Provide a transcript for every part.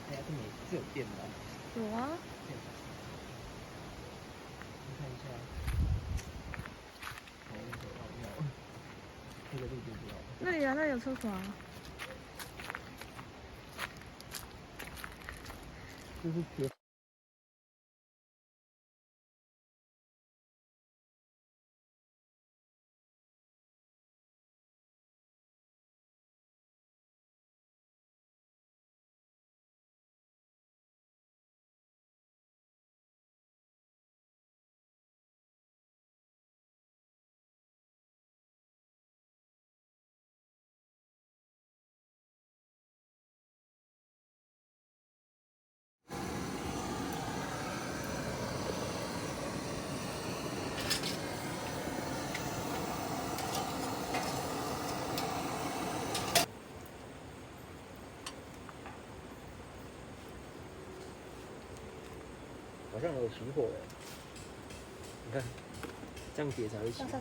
哎呀，这里是有电吗？有啊。你看一下。哦，有。那个路边不要。那里啊，那里有厕所啊。就是铁。好像有起火哎，你看，这样叠才会起火。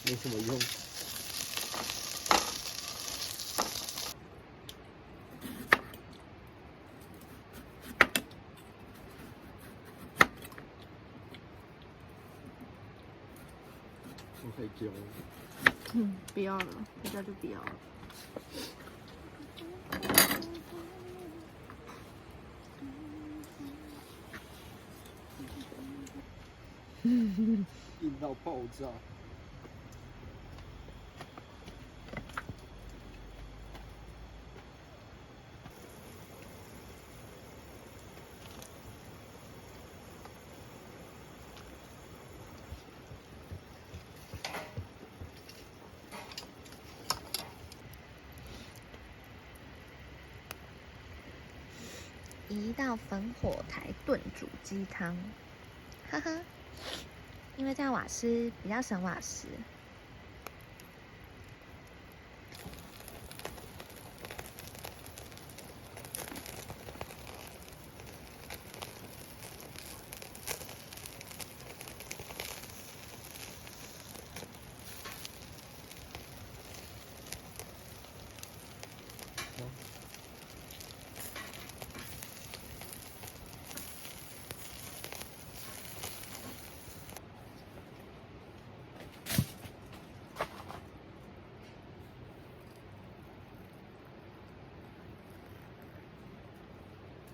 没什么用。我可以教。不要了，回家就不要了。硬到爆炸。一道烽火台炖煮鸡汤，哈哈，因为这样瓦斯比较省瓦斯。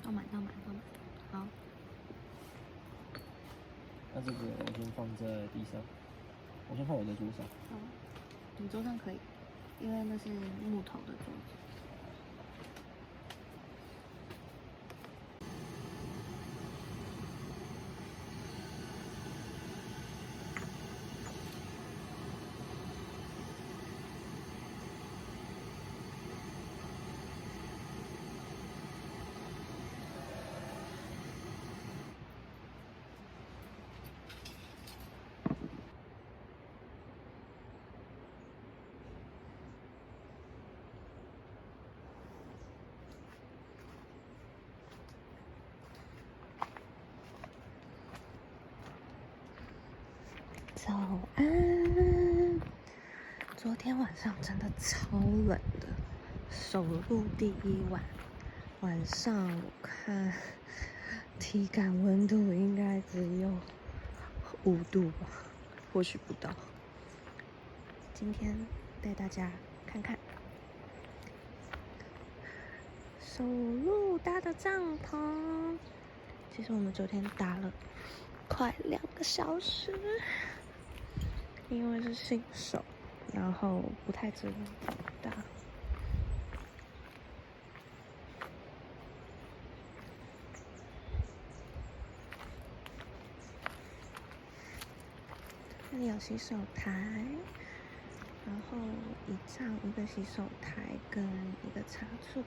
倒满。好。那这个我先放在地上，我先放我的桌上。好，你桌上可以，因为那是木头的桌子。早安。昨天晚上真的超冷的，首录第1晚，晚上我看体感温度应该只有5度吧，或许不到。今天带大家看看首录搭的帐篷。其实我们昨天搭了快2个小时。因为是新手，然后不太知道怎么搭。里有洗手台，然后一帐一个洗手台跟一个插座。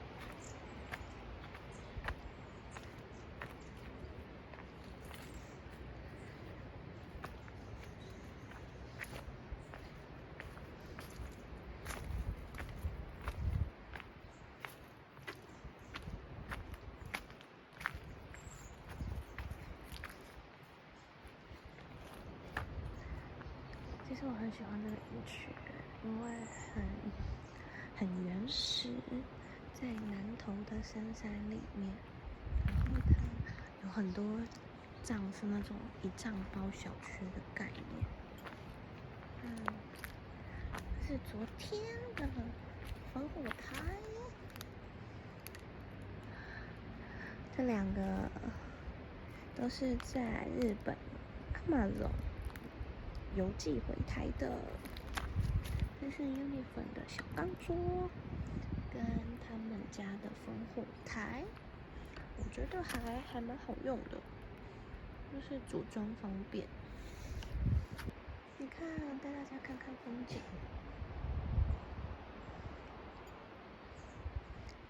其实我很喜欢这个营区，因为很原始，在南投的深山里面，然后它有很多帐是那种一帐包小区的概念。是昨天的烽火台，这两个都是在日本Amazon邮寄回台的。这是 Uniform 的小钢桌，跟他们家的烽火台，我觉得还蛮好用的，就是组装方便。你看，带大家看看风景。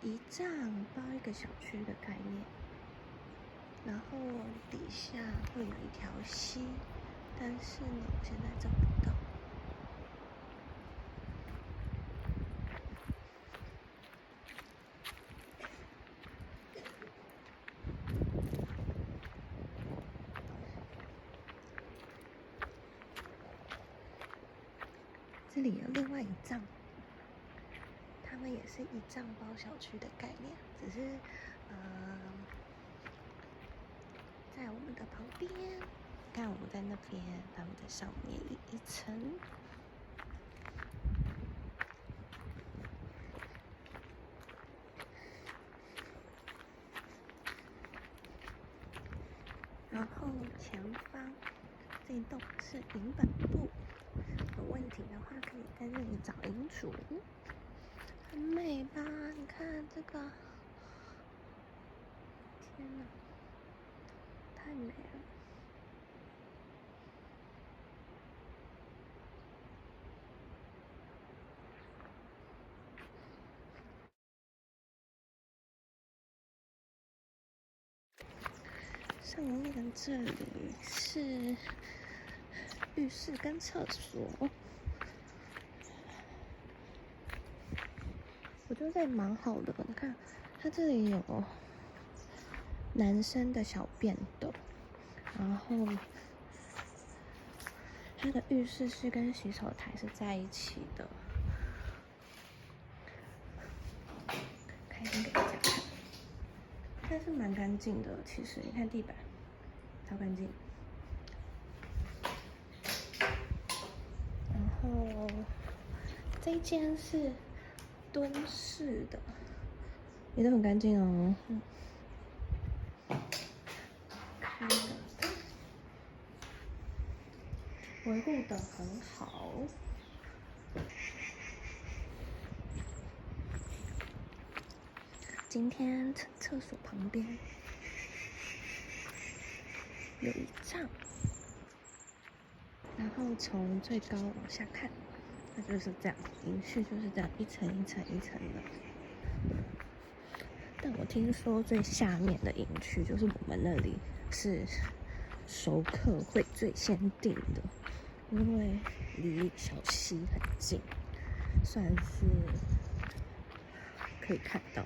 一帐包一个小区的概念，然后底下会有一条溪，但是呢，我现在找不到。这里有另外一帐，他们也是一帐包小区的概念，只是在我们的旁边，看我们在那边，他们在上面一层。然后前方这一栋是营本部，有问题的话可以在这里找营主，很美吧？你看这个，天哪，太美了！上面这里是浴室跟厕所，我觉得蛮好的。你看，它这里有男生的小便斗，然后它的浴室是跟洗手台是在一起的。开灯给大家看，但是蛮干净的。其实你看地板，超干净。然后这一间是蹲式的，也都很干净哦。开的维护的很好。今天厕所旁边有一帐，然后从最高往下看，它就是这样，营区就是这样一层一层一层的。但我听说最下面的营区就是我们那里是熟客会最先订的，因为离小溪很近，算是可以看到。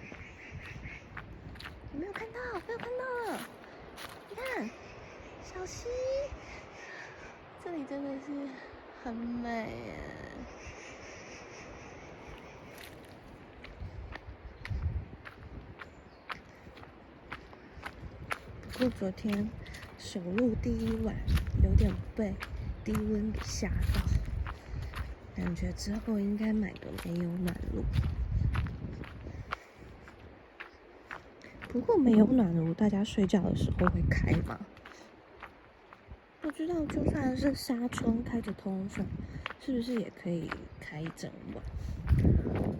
有没有看到？没有看到了！你看，小溪，这里真的是很美耶。不过昨天首露第一晚，有点被低温给吓到，感觉之后应该买个没有暖炉。不过没有暖炉，大家睡觉的时候会开吗？不知道，就算是纱窗开着通风，是不是也可以开一整晚？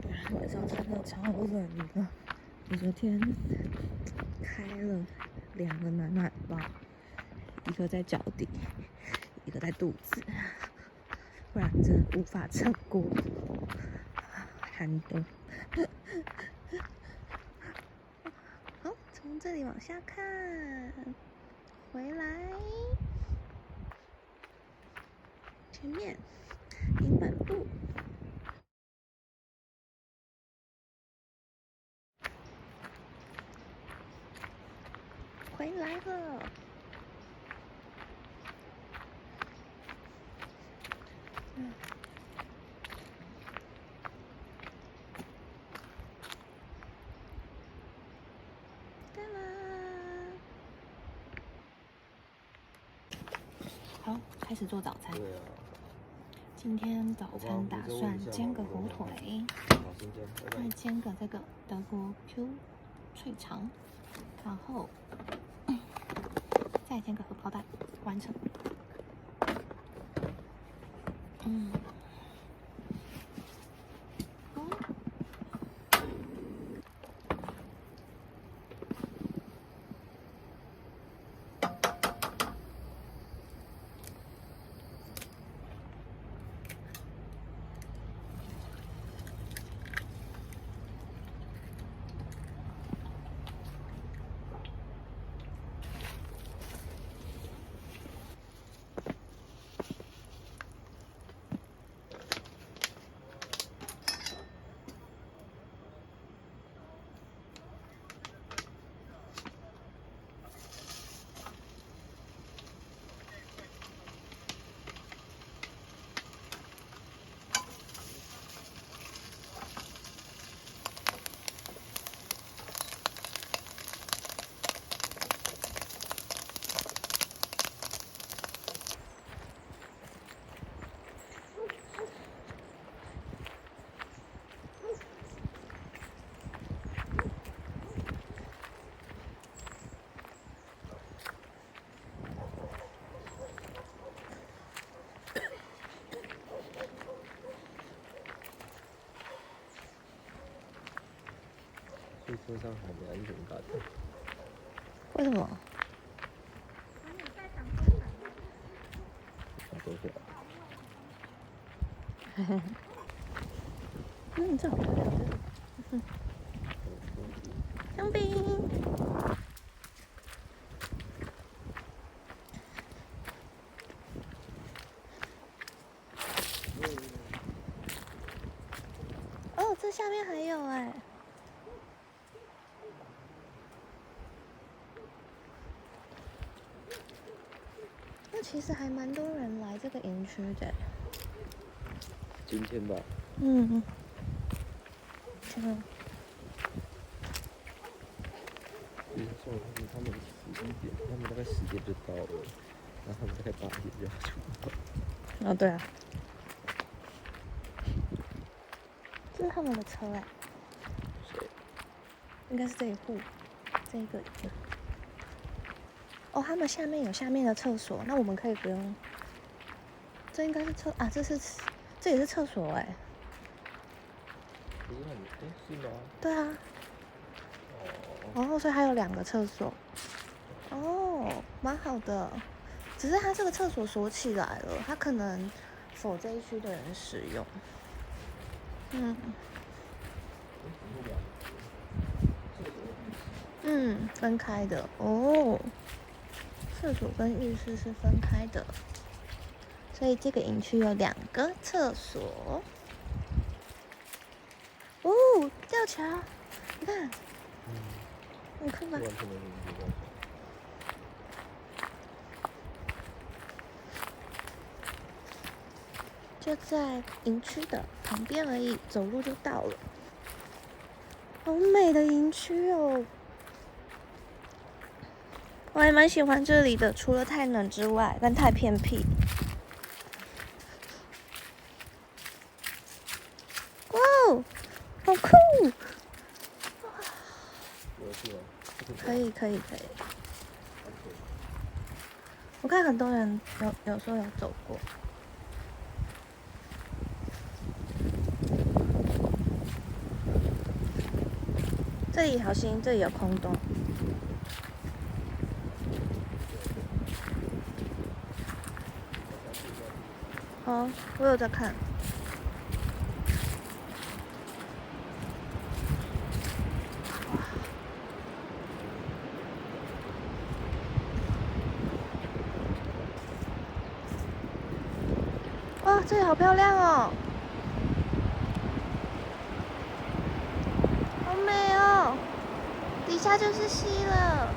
不然晚上真的超冷的。我昨天开了2个暖包，一个在脚底，一个在肚子，不然真的无法撑过寒冬。好，从这里往下看，回来，前面平板步，回来了。对啦。好，开始做早餐。对啊，今天早餐打算煎个火腿，好，先这样，拜拜再煎个这个德国 Q 脆肠，然后再煎个荷包蛋，完成。所以车上还没安全感。为什么？多少？这好漂亮。香槟。哦，这下面还有哎。那其实还蛮多人来这个营区的。今天吧。这个。像他们11点，他们大概10点就到了，然后他们大概8点就要出发。哦，对啊。这是他们的车哎。谁？应该是这一户，这一个。哦，他们下面有下面的厕所，那我们可以不用。这应该是厕啊，这也是厕所哎。不是是吗？对啊。哦，所以还有2个厕所。哦，蛮好的。只是它这个厕所锁起来了，它可能否这一区的人使用。分开的哦。厕所跟浴室是分开的，所以这个营区有2个厕所。哦，吊桥，你看，你看吧。就在营区的旁边而已，走路就到了。好美的营区哦！我还蛮喜欢这里的，除了太冷之外，跟太偏僻。哇哦，好酷！可以。我看很多人有时候有走过。这里好新，这里有空洞。哦，我有在看。哇，这里好漂亮哦！好美哦，底下就是溪了。